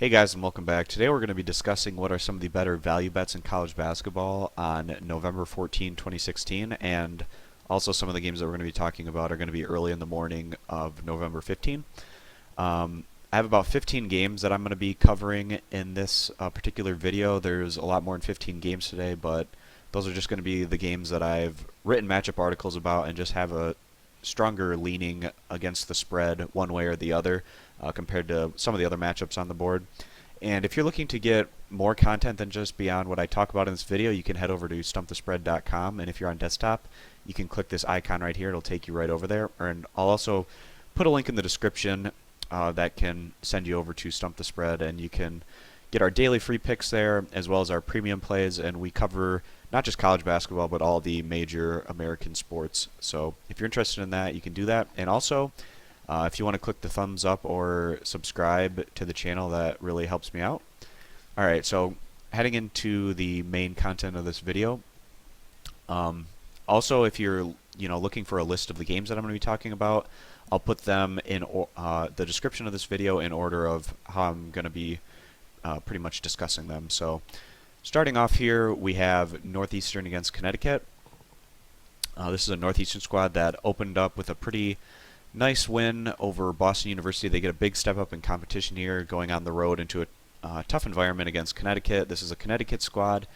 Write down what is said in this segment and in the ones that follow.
Hey guys, and welcome back. Today we're going to be discussing what are some of the better value bets in college basketball on November 14, 2016, and also some of the games that we're going to be talking about are going to be early in the morning of November 15. I have about 15 games that I'm going to be covering in this particular video. There's a lot more than 15 games today, but those are just going to be the games that I've written matchup articles about and just have a stronger leaning against the spread one way or the other compared to some of the other matchups on the board. And if you're looking to get more content than just beyond what I talk about in this video, you can head over to stumpthespread.com, and if you're on desktop, you can click this icon right here. It'll take you right over there. And I'll also put a link in the description that can send you over to Stump the Spread, and you can get our daily free picks there as well as our premium plays, and we cover not just college basketball but all the major American sports. So if you're interested in that, you can do that. And also, if you want to click the thumbs up or subscribe to the channel, that really helps me out. Alright, so heading into the main content of this video. Also, if you're looking for a list of the games that I'm going to be talking about, I'll put them in the description of this video in order of how I'm going to be pretty much discussing them. So starting off here, we have Northeastern against Connecticut. This is a Northeastern squad that opened up with a pretty nice win over Boston University. They get a big step up in competition here, going on the road into a tough environment against Connecticut. This is a Connecticut squad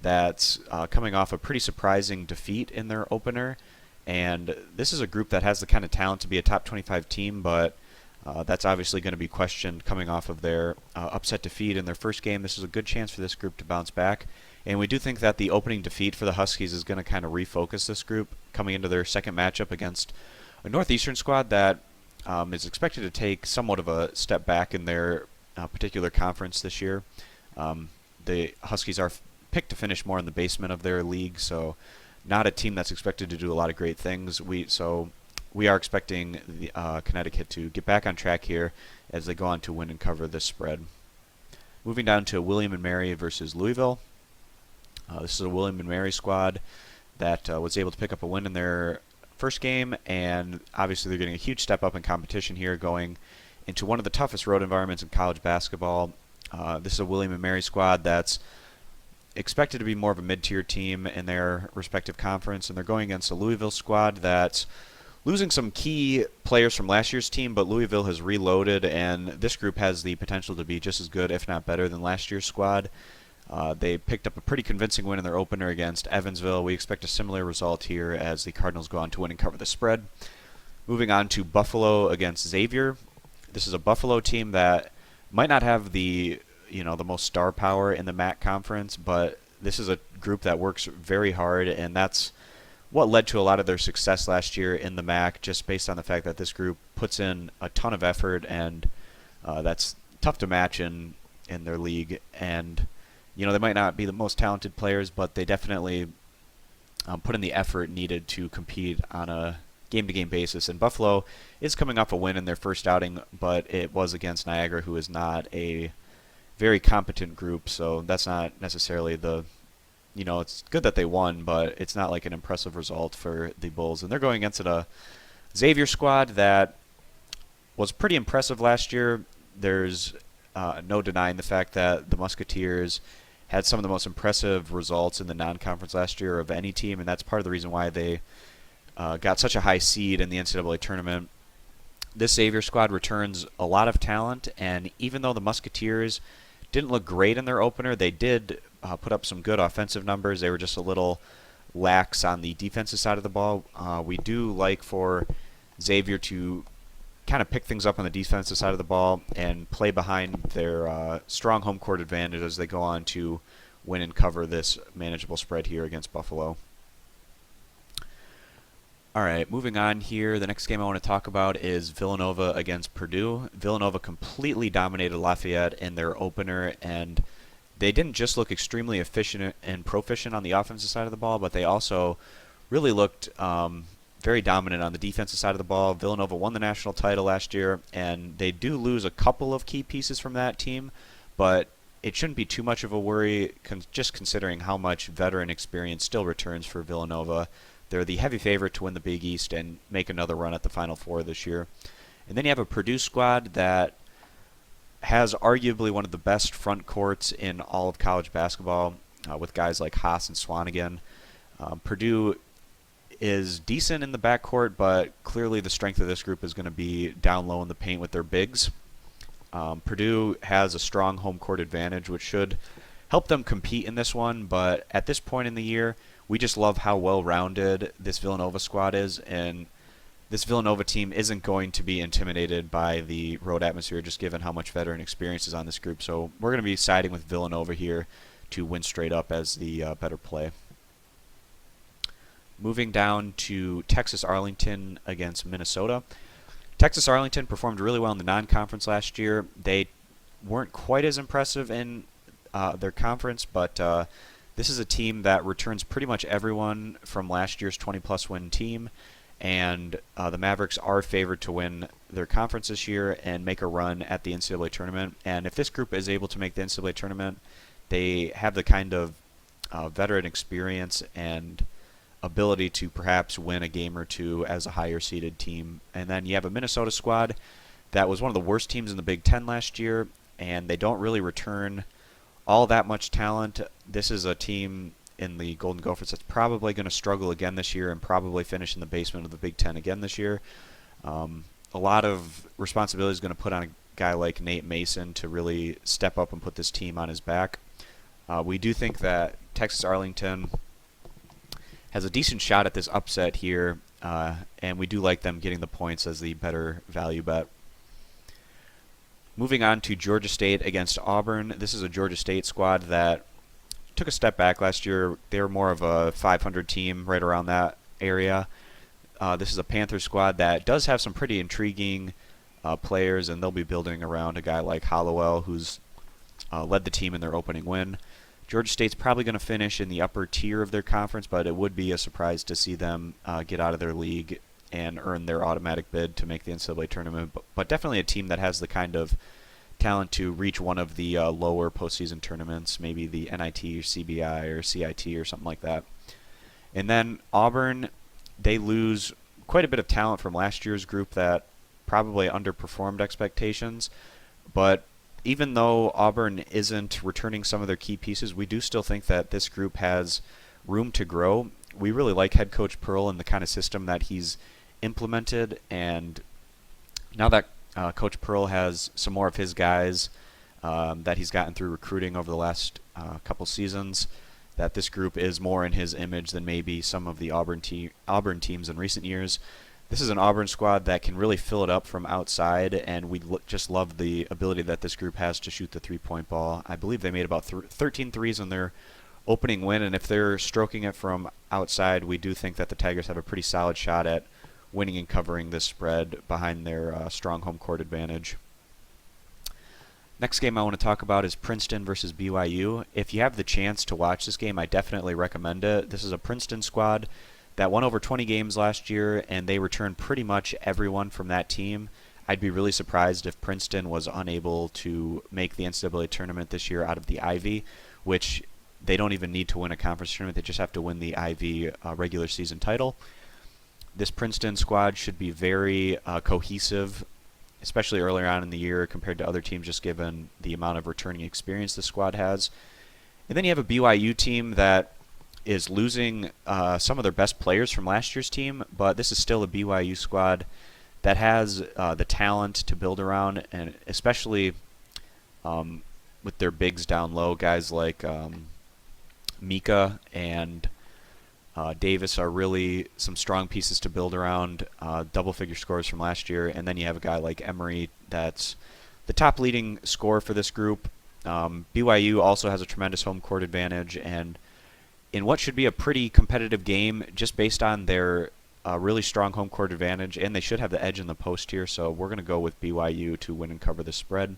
that's coming off a pretty surprising defeat in their opener, and this is a group that has the kind of talent to be a top 25 team, but that's obviously going to be questioned coming off of their upset defeat in their first game. This is a good chance for this group to bounce back, and we do think that the opening defeat for the Huskies is going to kind of refocus this group coming into their second matchup against a Northeastern squad that is expected to take somewhat of a step back in their particular conference this year. The Huskies are picked to finish more in the basement of their league, so not a team that's expected to do a lot of great things. We are expecting the, Connecticut to get back on track here as they go on to win and cover this spread. Moving down to William and Mary versus Louisville. This is a William and Mary squad that was able to pick up a win in their first game, and obviously they're getting a huge step up in competition here going into one of the toughest road environments in college basketball. This is a William and Mary squad that's expected to be more of a mid-tier team in their respective conference, and they're going against a Louisville squad that's losing some key players from last year's team, but Louisville has reloaded, and this group has the potential to be just as good, if not better, than last year's squad. They picked up a pretty convincing win in their opener against Evansville. We expect a similar result here as the Cardinals go on to win and cover the spread. Moving on to Buffalo against Xavier. This is a Buffalo team that might not have the the most star power in the MAC conference, but this is a group that works very hard, and that's what led to a lot of their success last year in the MAC, just based on the fact that this group puts in a ton of effort, and that's tough to match in their league. And they might not be the most talented players, but they definitely put in the effort needed to compete on a game-to-game basis. And Buffalo is coming off a win in their first outing, but it was against Niagara, who is not a very competent group, so that's not necessarily the... it's good that they won, but it's not like an impressive result for the Bulls. And they're going against a Xavier squad that was pretty impressive last year. There's no denying the fact that the Musketeers had some of the most impressive results in the non-conference last year of any team, and that's part of the reason why they got such a high seed in the NCAAB tournament. This Xavier squad returns a lot of talent, and even though the Musketeers didn't look great in their opener, they did put up some good offensive numbers. They were just a little lax on the defensive side of the ball. We do like for Xavier to kind of pick things up on the defensive side of the ball and play behind their strong home court advantage as they go on to win and cover this manageable spread here against Buffalo. Alright, moving on here. The next game I want to talk about is Villanova against Purdue. Villanova completely dominated Lafayette in their opener, and they didn't just look extremely efficient and proficient on the offensive side of the ball, but they also really looked very dominant on the defensive side of the ball. Villanova won the national title last year, and they do lose a couple of key pieces from that team, but it shouldn't be too much of a worry just considering how much veteran experience still returns for Villanova. They're the heavy favorite to win the Big East and make another run at the Final Four this year. And then you have a Purdue squad that has arguably one of the best front courts in all of college basketball, with guys like Haas and Swanigan. Purdue is decent in the backcourt, but clearly the strength of this group is going to be down low in the paint with their bigs. Purdue has a strong home court advantage, which should help them compete in this one, but at this point in the year, we just love how well-rounded this Villanova squad is, and this Villanova team isn't going to be intimidated by the road atmosphere, just given how much veteran experience is on this group. So we're going to be siding with Villanova here to win straight up as the better play. Moving down to Texas Arlington against Minnesota. Texas Arlington performed really well in the non-conference last year. They weren't quite as impressive in their conference, but this is a team that returns pretty much everyone from last year's 20-plus win team, and the Mavericks are favored to win their conference this year and make a run at the NCAA tournament. And if this group is able to make the NCAA tournament, they have the kind of veteran experience and ability to perhaps win a game or two as a higher seeded team. And then you have a Minnesota squad that was one of the worst teams in the Big Ten last year, and they don't really return all that much talent. This is a team in the Golden Gophers that's probably going to struggle again this year and probably finish in the basement of the Big Ten again this year. A lot of responsibility is going to put on a guy like Nate Mason to really step up and put this team on his back. We do think that Texas Arlington has a decent shot at this upset here, and we do like them getting the points as the better value bet. Moving on to Georgia State against Auburn. This is a Georgia State squad that took a step back last year. They were more of a 500 team, right around that area. This is a Panthers squad that does have some pretty intriguing players, and they'll be building around a guy like Hollowell, who's led the team in their opening win. Georgia State's probably going to finish in the upper tier of their conference, but it would be a surprise to see them get out of their league and earn their automatic bid to make the NCAA tournament. But definitely a team that has the kind of talent to reach one of the lower postseason tournaments, maybe the NIT or CBI or CIT or something like that. And then Auburn, they lose quite a bit of talent from last year's group that probably underperformed expectations. But even though Auburn isn't returning some of their key pieces, we do still think that this group has room to grow. We really like head coach Pearl and the kind of system that he's implemented, and now that Coach Pearl has some more of his guys that he's gotten through recruiting over the last couple seasons, that this group is more in his image than maybe some of the Auburn teams in recent years. This is an Auburn squad that can really fill it up from outside, and we just love the ability that this group has to shoot the three-point ball. I believe they made about 13 threes in their opening win, and if they're stroking it from outside, we do think that the Tigers have a pretty solid shot at winning and covering this spread behind their strong home court advantage. Next game I want to talk about is Princeton versus BYU. If you have the chance to watch this game, I definitely recommend it. This is a Princeton squad that won over 20 games last year, and they returned pretty much everyone from that team. I'd be really surprised if Princeton was unable to make the NCAA tournament this year out of the Ivy, which they don't even need to win a conference tournament. They just have to win the Ivy regular season title. This Princeton squad should be very cohesive, especially earlier on in the year compared to other teams, just given the amount of returning experience the squad has. And then you have a BYU team that is losing some of their best players from last year's team, but this is still a BYU squad that has the talent to build around, and especially with their bigs down low, guys like Mika and Davis are really some strong pieces to build around, double-figure scores from last year. And then you have a guy like Emery that's the top leading scorer for this group. BYU also has a tremendous home court advantage, and in what should be a pretty competitive game just based on their really strong home court advantage, and they should have the edge in the post here, so we're going to go with BYU to win and cover the spread.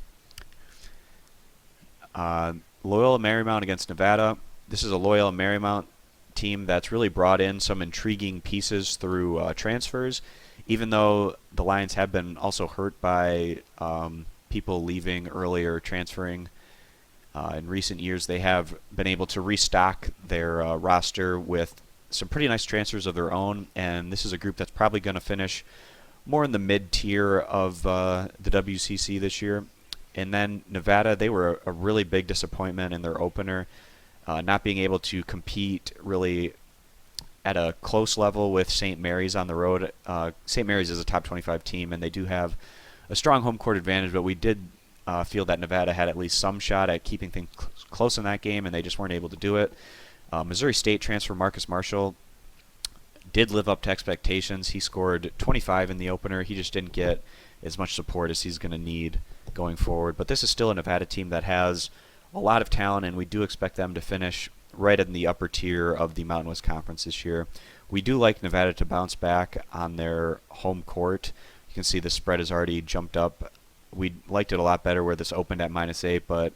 Loyola Marymount against Nevada. This is a Loyola Marymount team that's really brought in some intriguing pieces through transfers, even though the Lions have been also hurt by people leaving earlier, transferring. In recent years, they have been able to restock their roster with some pretty nice transfers of their own, and this is a group that's probably going to finish more in the mid-tier of the WCC this year. And then Nevada, they were a really big disappointment in their opener, not being able to compete really at a close level with St. Mary's on the road. St. Mary's is a top 25 team, and they do have a strong home court advantage, but we did feel that Nevada had at least some shot at keeping things close in that game, and they just weren't able to do it. Missouri State transfer Marcus Marshall did live up to expectations. He scored 25 in the opener. He just didn't get as much support as he's going to need going forward. But this is still a Nevada team that has a lot of talent, and we do expect them to finish right in the upper tier of the Mountain West Conference this year. We do like Nevada to bounce back on their home court. You can see the spread has already jumped up. We liked it a lot better where this opened at -8, but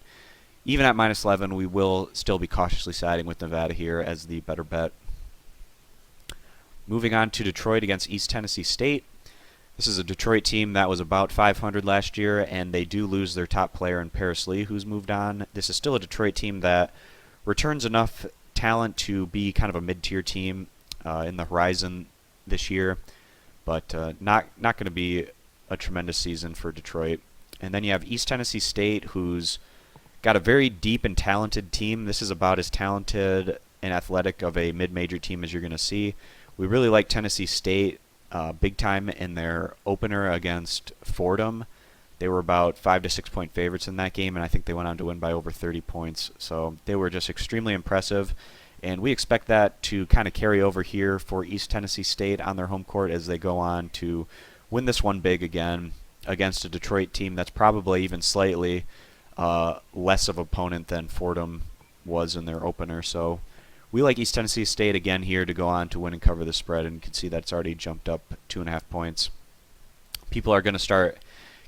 even at -11, we will still be cautiously siding with Nevada here as the better bet. Moving on to Detroit against East Tennessee State. This is a Detroit team that was about 500 last year, and they do lose their top player in Paris Lee, who's moved on. This is still a Detroit team that returns enough talent to be kind of a mid-tier team in the horizon this year, but not going to be a tremendous season for Detroit. And then you have East Tennessee State, who's got a very deep and talented team. This is about as talented and athletic of a mid-major team as you're going to see. We really like Tennessee State big time in their opener against Fordham. They were about 5 to 6 point favorites in that game, and I think they went on to win by over 30 points. So they were just extremely impressive, and we expect that to kind of carry over here for East Tennessee State on their home court as they go on to win this one big again against a Detroit team that's probably even slightly less of an opponent than Fordham was in their opener. So we like East Tennessee State again here to go on to win and cover the spread, and you can see that it's already jumped up 2.5 points. People are going to start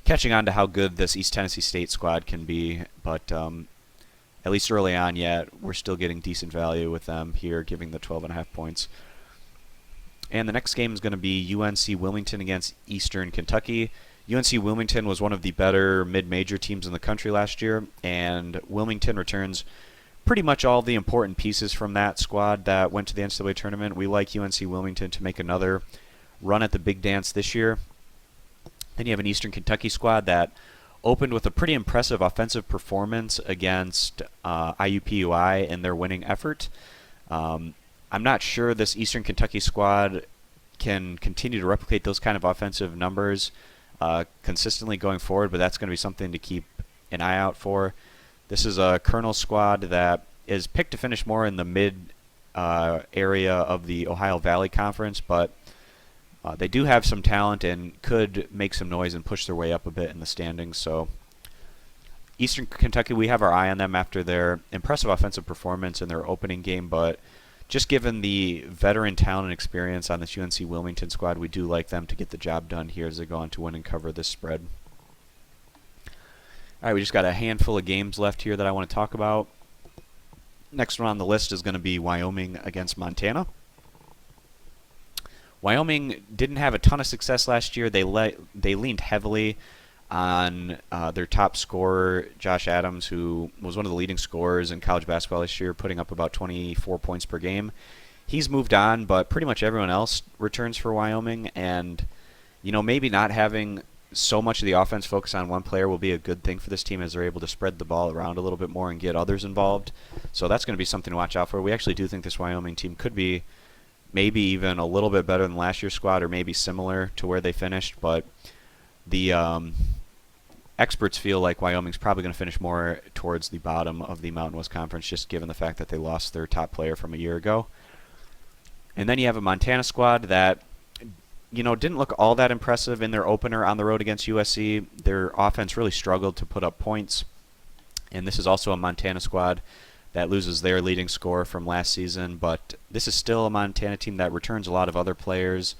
catching on to how good this East Tennessee State squad can be, but at least early on yet, we're still getting decent value with them here, giving the 12.5 points. And the next game is going to be UNC Wilmington against Eastern Kentucky. UNC Wilmington was one of the better mid-major teams in the country last year, and Wilmington returns pretty much all the important pieces from that squad that went to the NCAA tournament. We like UNC Wilmington to make another run at the big dance this year. Then you have an Eastern Kentucky squad that opened with a pretty impressive offensive performance against IUPUI in their winning effort. I'm not sure this Eastern Kentucky squad can continue to replicate those kind of offensive numbers consistently going forward, but that's going to be something to keep an eye out for. This is a Colonel squad that is picked to finish more in the mid area of the Ohio Valley Conference, but they do have some talent and could make some noise and push their way up a bit in the standings. So Eastern Kentucky, we have our eye on them after their impressive offensive performance in their opening game, but just given the veteran talent and experience on this UNC Wilmington squad, we do like them to get the job done here as they go on to win and cover this spread. All right, we just got a handful of games left here that I want to talk about. Next one on the list is going to be Wyoming against Montana. Wyoming didn't have a ton of success last year. They leaned heavily on their top scorer, Josh Adams, who was one of the leading scorers in college basketball this year, putting up about 24 points per game. He's moved on, but pretty much everyone else returns for Wyoming, and maybe not having so much of the offense focus on one player will be a good thing for this team as they're able to spread the ball around a little bit more and get others involved. So that's going to be something to watch out for. We actually do think this Wyoming team could be maybe even a little bit better than last year's squad, or maybe similar to where they finished, but the experts feel like Wyoming's probably going to finish more towards the bottom of the Mountain West Conference, just given the fact that they lost their top player from a year ago. And then you have a Montana squad that didn't look all that impressive in their opener on the road against USC. Their offense really struggled to put up points, and this is also a Montana squad that loses their leading scorer from last season, but this is still a Montana team that returns a lot of other players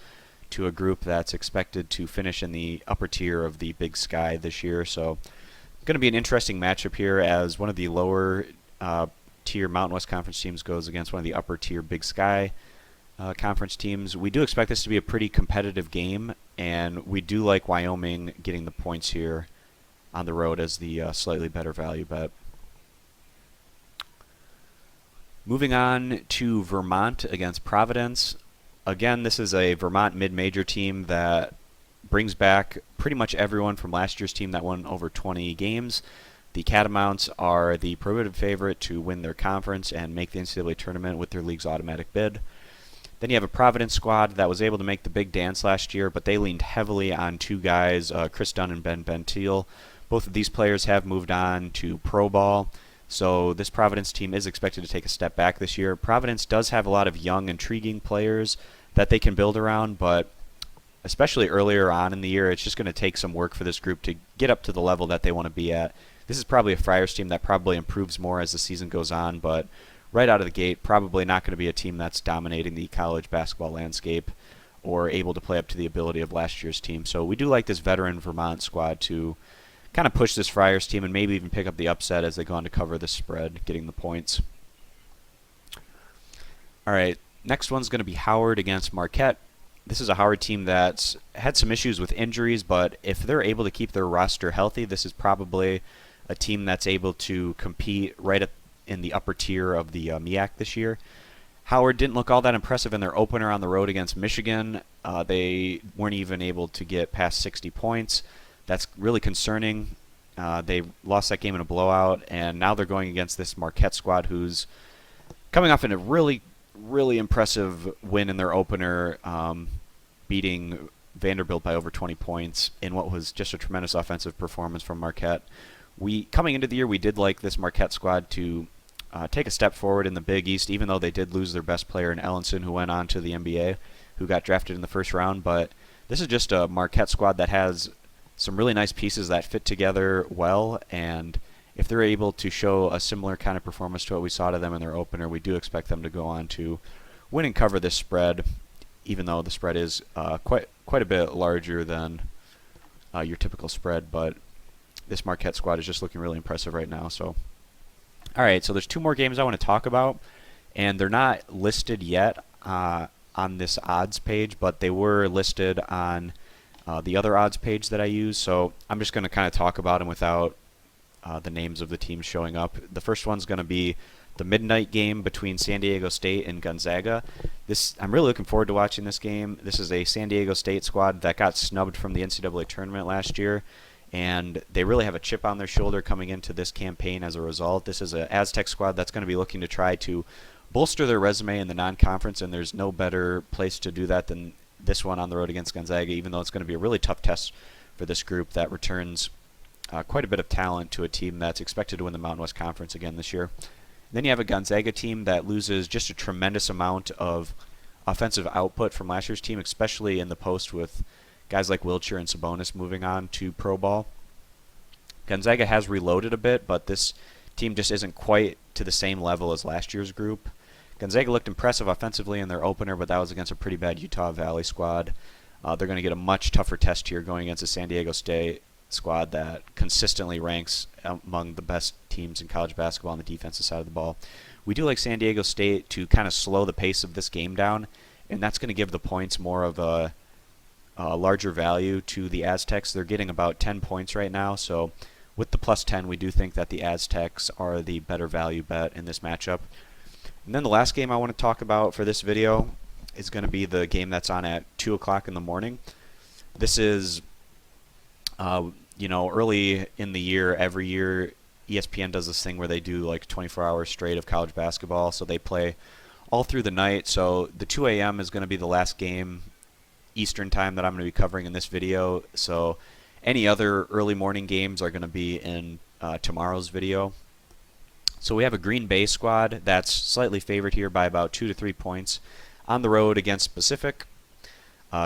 to a group that's expected to finish in the upper tier of the Big Sky this year. So it's going to be an interesting matchup here as one of the lower tier Mountain West Conference teams goes against one of the upper tier Big Sky conference teams. We do expect this to be a pretty competitive game, and we do like Wyoming getting the points here on the road as the slightly better value bet. Moving on to Vermont against Providence. Again, this is a Vermont mid-major team that brings back pretty much everyone from last year's team that won over 20 games. The Catamounts are the prohibitive favorite to win their conference and make the NCAA tournament with their league's automatic bid. Then you have a Providence squad that was able to make the big dance last year, but they leaned heavily on two guys, Chris Dunn and Ben Bentil. Both of these players have moved on to pro ball, so this Providence team is expected to take a step back this year. Providence does have a lot of young, intriguing players that they can build around, but especially earlier on in the year, it's just going to take some work for this group to get up to the level that they want to be at. This is probably a Friars team that probably improves more as the season goes on, but right out of the gate, probably not going to be a team that's dominating the college basketball landscape or able to play up to the ability of last year's team. So we do like this veteran Vermont squad to kind of push this Friars team and maybe even pick up the upset as they go on to cover the spread, getting the points. All right, next one's going to be Howard against Marquette. This is a Howard team that's had some issues with injuries, but if they're able to keep their roster healthy, this is probably a team that's able to compete right in the upper tier of the MEAC this year. Howard didn't look all that impressive in their opener on the road against Michigan. They weren't even able to get past 60 points. That's really concerning. They lost that game in a blowout, and now they're going against this Marquette squad who's coming off in a really impressive win in their opener, beating Vanderbilt by over 20 points in what was just a tremendous offensive performance from Marquette. Coming into the year, we did like this Marquette squad to take a step forward in the Big East, even though they did lose their best player in Ellenson, who went on to the NBA, who got drafted in the first round. But this is just a Marquette squad that has some really nice pieces that fit together well, and if they're able to show a similar kind of performance to what we saw to them in their opener, we do expect them to go on to win and cover this spread, even though the spread is quite a bit larger than your typical spread. But this Marquette squad is just looking really impressive right now. So, all right, so there's two more games I want to talk about, and they're not listed yet on this odds page, but they were listed on the other odds page that I use. So I'm just going to kind of talk about them without the names of the teams showing up. The first one's going to be the midnight game between San Diego State and Gonzaga. I'm really looking forward to watching this game. This is a San Diego State squad that got snubbed from the NCAA tournament last year, and they really have a chip on their shoulder coming into this campaign as a result. This is an Aztec squad that's going to be looking to try to bolster their resume in the non-conference, and there's no better place to do that than this one on the road against Gonzaga, even though it's going to be a really tough test for this group that returns quite a bit of talent to a team that's expected to win the Mountain West Conference again this year. Then you have a Gonzaga team that loses just a tremendous amount of offensive output from last year's team, especially in the post with guys like Wiltshire and Sabonis moving on to pro ball. Gonzaga has reloaded a bit, but this team just isn't quite to the same level as last year's group. Gonzaga looked impressive offensively in their opener, but that was against a pretty bad Utah Valley squad. They're going to get a much tougher test here going against a San Diego State squad that consistently ranks among the best teams in college basketball on the defensive side of the ball. We do like San Diego State to kind of slow the pace of this game down, and that's going to give the points more of a larger value to the Aztecs. They're getting about 10 points right now, so with the plus 10, we do think that the Aztecs are the better value bet in this matchup. And then the last game I want to talk about for this video is going to be the game that's on at 2 o'clock in the morning. This is early in the year, every year, ESPN does this thing where they do like 24 hours straight of college basketball, so they play all through the night. So the 2 a.m. is going to be the last game Eastern time that I'm going to be covering in this video. So any other early morning games are going to be in tomorrow's video. So we have a Green Bay squad that's slightly favored here by about 2 to 3 points on the road against Pacific.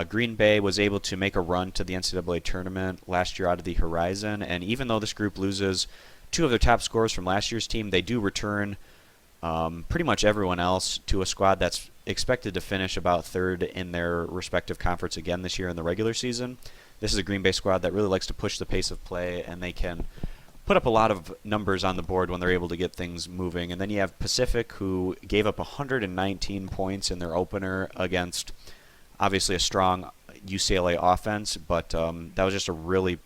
Green Bay was able to make a run to the NCAA tournament last year out of the Horizon, and even though this group loses two of their top scorers from last year's team, they do return pretty much everyone else to a squad that's expected to finish about third in their respective conference again this year in the regular season. This is a Green Bay squad that really likes to push the pace of play, and they can put up a lot of numbers on the board when they're able to get things moving. And then you have Pacific, who gave up 119 points in their opener against obviously a strong UCLA offense, but that was just a really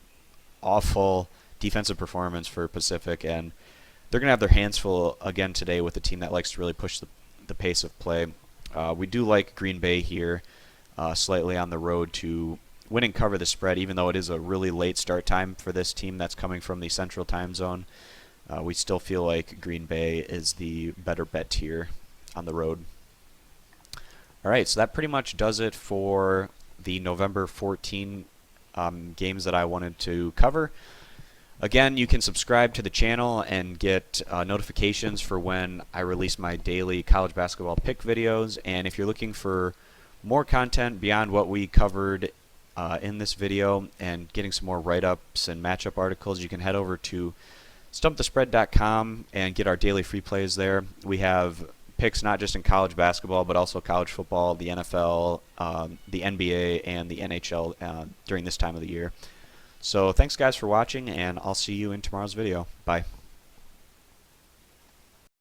awful defensive performance for Pacific, and they're going to have their hands full again today with a team that likes to really push the pace of play. We do like Green Bay here, slightly on the road to win and cover the spread, even though it is a really late start time for this team that's coming from the Central Time Zone. We still feel like Green Bay is the better bet here on the road. All right, so that pretty much does it for the November 14 games that I wanted to cover. Again, you can subscribe to the channel and get notifications for when I release my daily college basketball pick videos. And if you're looking for more content beyond what we covered in this video and getting some more write-ups and matchup articles, you can head over to stumpthespread.com and get our daily free plays there. We have picks not just in college basketball, but also college football, the NFL, the NBA, and the NHL during this time of the year. So thanks guys for watching, and I'll see you in tomorrow's video. Bye.